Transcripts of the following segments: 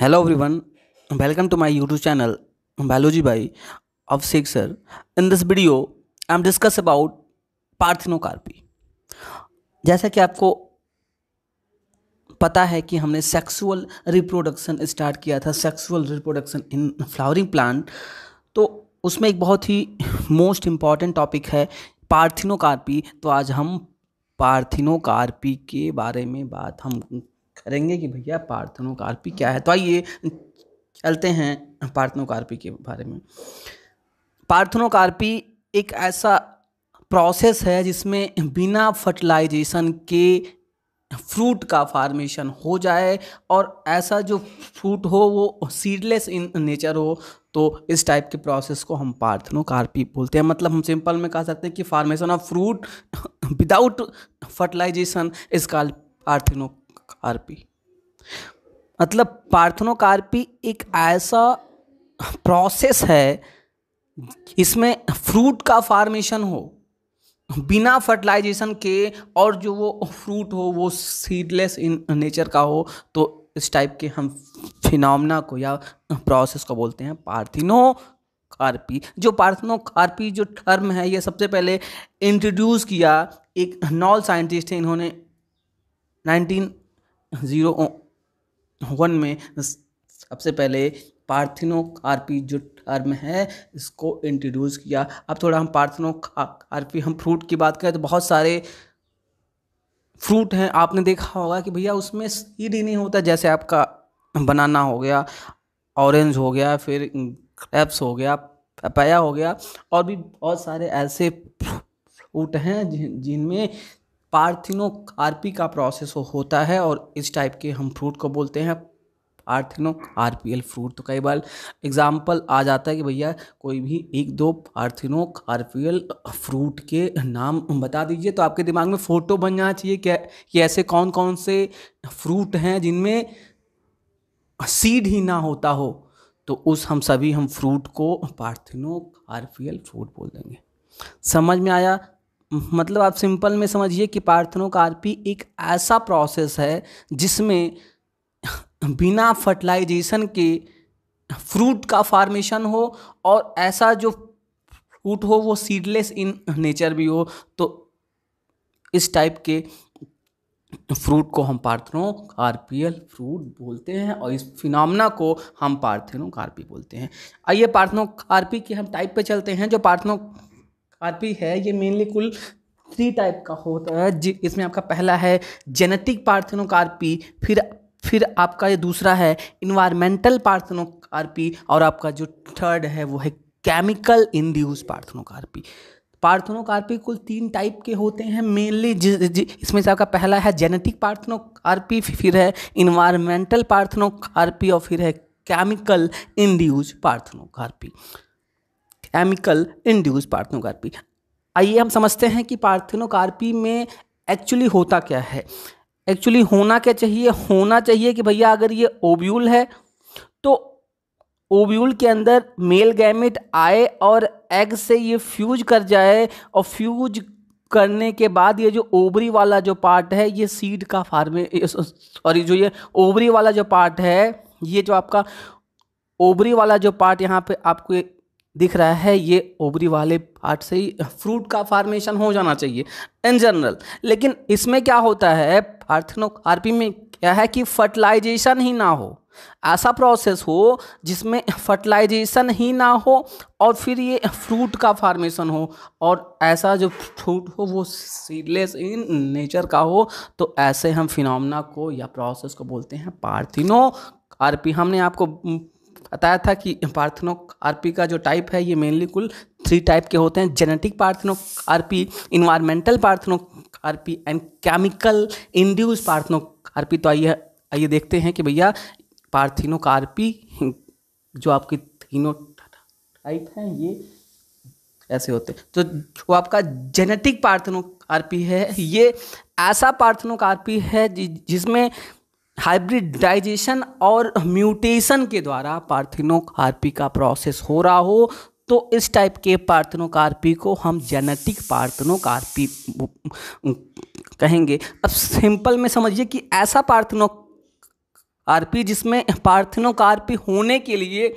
Hello everyone, welcome to my YouTube channel Biology by Avsek sir. In this video, I'm discuss about parthenocarpy. जैसा कि आपको पता है कि हमने सेक्सुअल रिप्रोडक्शन स्टार्ट किया था, sexual reproduction in flowering plant. तो उसमें एक बहुत ही मोस्ट इम्पॉर्टेंट टॉपिक है पार्थेनोकार्पी। तो आज हम पार्थेनोकार्पी के बारे में बात हम करेंगे कि भैया पार्थेनोकार्पी क्या है। तो आइए चलते हैं पार्थेनोकार्पी के बारे में। पार्थेनोकार्पी एक ऐसा प्रोसेस है जिसमें बिना फर्टिलाइजेशन के फ्रूट का फार्मेशन हो जाए और ऐसा जो फ्रूट हो वो सीडलेस इन नेचर हो। तो इस टाइप के प्रोसेस को हम पार्थेनोकार्पी बोलते हैं। मतलब हम सिंपल में कह सकते हैं कि formation of fruit without fertilization is called parthenocarpy. मतलब पार्थेनोकार्पी एक ऐसा प्रोसेस है इसमें फ्रूट का फार्मेशन हो बिना फर्टिलाइजेशन के और जो वो फ्रूट हो वो सीडलेस इन नेचर का हो। तो इस टाइप के हम फिनोमेना को या प्रोसेस को बोलते हैं पार्थेनोकार्पी। जो पार्थेनोकार्पी जो टर्म है ये सबसे पहले इंट्रोड्यूस किया एक नॉल साइंटिस्ट है। इन्होंने 1901 में सबसे पहले पार्थेनोकार्पी जो टर्म है इसको इंट्रोड्यूस किया। अब थोड़ा हम पार्थेनोकार्पी हम फ्रूट की बात करें तो बहुत सारे फ्रूट हैं। आपने देखा होगा कि भैया उसमें सीड ही नहीं होता। जैसे आपका बनाना हो गया, ऑरेंज हो गया, फिर ग्रेप्स हो गया, पपाया हो गया, और भी बहुत सारे ऐसे फ्रूट हैं जिनमें पार्थेनोकार्पी का प्रोसेस होता है। और इस टाइप के हम फ्रूट को बोलते हैं पार्थेनोकार्पियल फ्रूट। तो कई बार एग्जाम्पल आ जाता है कि भैया कोई भी एक दो पार्थेनोकार्पियल फ्रूट के नाम बता दीजिए। तो आपके दिमाग में फोटो बन जाना चाहिए कि ऐसे कौन कौन से फ्रूट हैं जिनमें सीड ही ना होता हो। तो हम फ्रूट को पार्थेनोकार्पियल फ्रूट बोल देंगे। समझ में आया? मतलब आप सिंपल में समझिए कि पार्थेनोकार्पी एक ऐसा प्रोसेस है जिसमें बिना फर्टिलाइजेशन के फ्रूट का फार्मेशन हो और ऐसा जो फ्रूट हो वो सीडलेस इन नेचर भी हो। तो इस टाइप के फ्रूट को हम पार्थेनोकार्पियल फ्रूट बोलते हैं और इस फिनोमेना को हम पार्थेनोकार्पी बोलते हैं। आइए पार्थेनोकार्पी के हम टाइप पे चलते हैं। जो पार्थेनोकार्पी है ये मेनली कुल 3 टाइप का होता है। इसमें आपका पहला है जेनेटिक पार्थेनोकार्पी, फिर आपका ये दूसरा है इन्वायरमेंटल पार्थेनोकार्पी, और आपका जो थर्ड है वो है केमिकल इंड्यूस पार्थेनोकार्पी। पार्थेनोकार्पी कुल 3 टाइप के होते हैं मेनली। इसमें से आपका पहला है जेनेटिक पार्थेनोकार्पी, फिर है इन्वायरमेंटल पार्थेनोकार्पी, और फिर है chemical induce parthenocarpy. Chemical induce parthenocarpy. आइए हम समझते हैं कि पार्थेनोकार्पी में एक्चुअली होता क्या है। एक्चुअली होना क्या चाहिए? होना चाहिए कि भैया अगर ये ओव्यूल है तो ओव्यूल के अंदर मेल गैमेट आए और एग से ये फ्यूज कर जाए, और फ्यूज करने के बाद ये जो ओवरी वाला जो पार्ट है ये सीड का जो ये ओवरी वाला जो पार्ट है, ये जो आपका ओवरी वाला जो पार्ट यहाँ पे आपको दिख रहा है, ये ओवरी वाले पार्ट से ही फ्रूट का फार्मेशन हो जाना चाहिए इन जनरल। लेकिन इसमें क्या होता है पार्थेनोकार्पी में क्या है कि फर्टिलाइजेशन ही ना हो। ऐसा प्रोसेस हो जिसमें फर्टिलाइजेशन ही ना हो और फिर ये फ्रूट का फार्मेशन हो, और ऐसा जो फ्रूट हो वो सीडलेस इन नेचर का हो। तो ऐसे हम फिनोमेना को या प्रोसेस को बोलते हैं पार्थेनोकार्पी। हमने आपको बताया था कि पार्थेनोकार्पी का जो टाइप है ये मेनली कुल 3 टाइप के होते हैं: genetic parthenocarpy, environmental parthenocarpy and chemical induce parthenocarpy. तो आइए देखते हैं कि भैया पार्थेनोकार्पी जो आपके तीनों टाइप हैं ये ऐसे होते हैं। तो जो आपका जेनेटिक पार्थेनोकार्पी है ये ऐसा पार्थेनोकार्पी है जिसमें हाइब्रिडाइजेशन और म्यूटेशन के द्वारा पार्थेनोकार्पी का प्रोसेस हो रहा हो। तो इस टाइप के पार्थेनोकार्पी को हम जेनेटिक पार्थेनोकार्पी कहेंगे। अब सिंपल में समझिए कि ऐसा पार्थेनोकार्पी आरपी जिसमें पार्थेनोकार्पी होने के लिए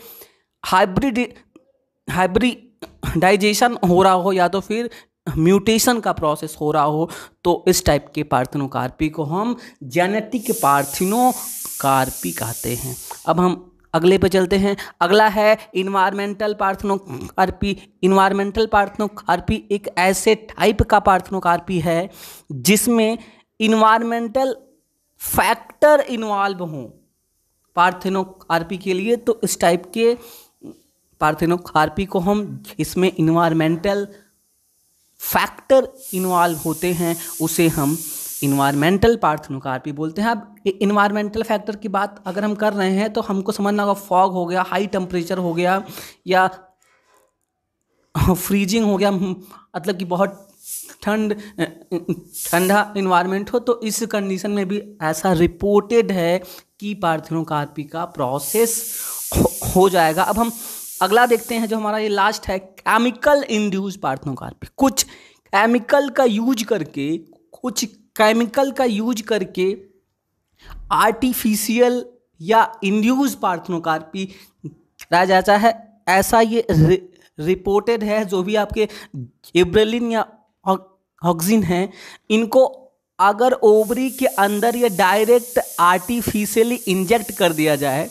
हाइब्रिडाइजेशन हो रहा हो या तो फिर म्यूटेशन का प्रोसेस हो रहा हो, तो इस टाइप के पार्थेनोकार्पी को हम जेनेटिक पार्थेनोकार्पी कहते हैं। अब हम अगले पे चलते हैं। अगला है इन्वायरमेंटल पार्थेनोकार्पी। इन्वायरमेंटल पार्थेनोकार्पी एक ऐसे टाइप का पार्थेनोकार्पी है जिसमें इन्वायरमेंटल फैक्टर इन्वॉल्व हों पार्थेनोकार्पी के लिए, तो इस टाइप के पार्थेनोकार्पी को हम इसमें इन्वायरमेंटल फैक्टर इन्वॉल्व होते हैं उसे हम इन्वायरमेंटल पार्थेनोकार्पी बोलते हैं। अब इन्वायरमेंटल फैक्टर की बात अगर हम कर रहे हैं तो हमको समझना होगा, फॉग हो गया, हाई टेम्परेचर हो गया, या फ्रीजिंग हो गया, मतलब कि बहुत ठंडा इन्वायरमेंट हो, तो इस कंडीशन में भी ऐसा रिपोर्टेड है कि पार्थेनोकार्पी का प्रोसेस हो जाएगा। अब हम अगला देखते हैं जो हमारा ये लास्ट है, केमिकल इंड्यूस पार्थेनोकार्पी। कुछ केमिकल का यूज करके आर्टिफिशियल या इंड्यूस पार्थेनोकार्पी कराया जाता है। ऐसा ये रिपोर्टेड है। जो भी आपके गिबरेलिन या ऑक्सिन हैं, इनको अगर ओवरी के अंदर ये डायरेक्ट आर्टिफिशियली इंजेक्ट कर दिया जाए,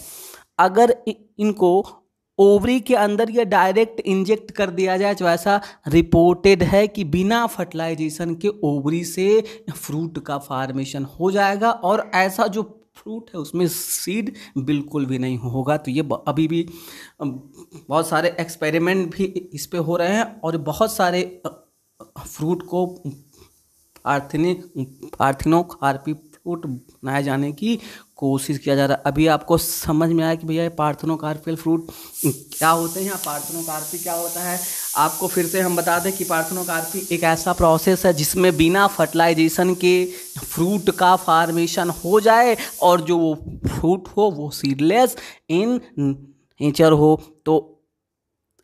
अगर इनको ओवरी के अंदर ये डायरेक्ट इंजेक्ट कर दिया जाए, तो ऐसा रिपोर्टेड है कि बिना फर्टिलाइजेशन के ओवरी से फ्रूट का फार्मेशन हो जाएगा, और ऐसा जो फ्रूट है उसमें सीड बिल्कुल भी नहीं होगा। तो ये अभी भी बहुत सारे एक्सपेरिमेंट भी इस पे हो रहे हैं, और बहुत सारे फ्रूट को पार्थेनोकार्पी फ्रूट बनाए जाने की कोशिश किया जा रहा है। अभी आपको समझ में आया कि भैया पार्थेनोकार्पियल फ्रूट क्या होते हैं या पार्थेनोकार्पी क्या होता है। आपको फिर से हम बता दें कि पार्थेनोकार्पी एक ऐसा प्रोसेस है जिसमें बिना फर्टिलाइजेशन के फ्रूट का फार्मेशन हो जाए, और जो वो फ्रूट हो वो सीडलेस इन नेचर हो। तो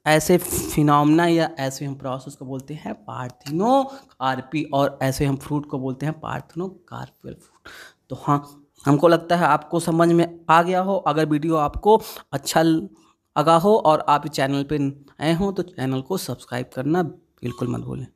ऐसे फिनोमेना या ऐसे हम प्रोसेस को बोलते हैं पार्थेनोकार्पी, और ऐसे हम फ्रूट को बोलते हैं पार्थेनोकार्पियल फ्रूट। तो हाँ, हमको लगता है आपको समझ में आ गया हो। अगर वीडियो आपको अच्छा लगा हो और आप चैनल पे नए हो तो चैनल को सब्सक्राइब करना बिल्कुल मत भूलें।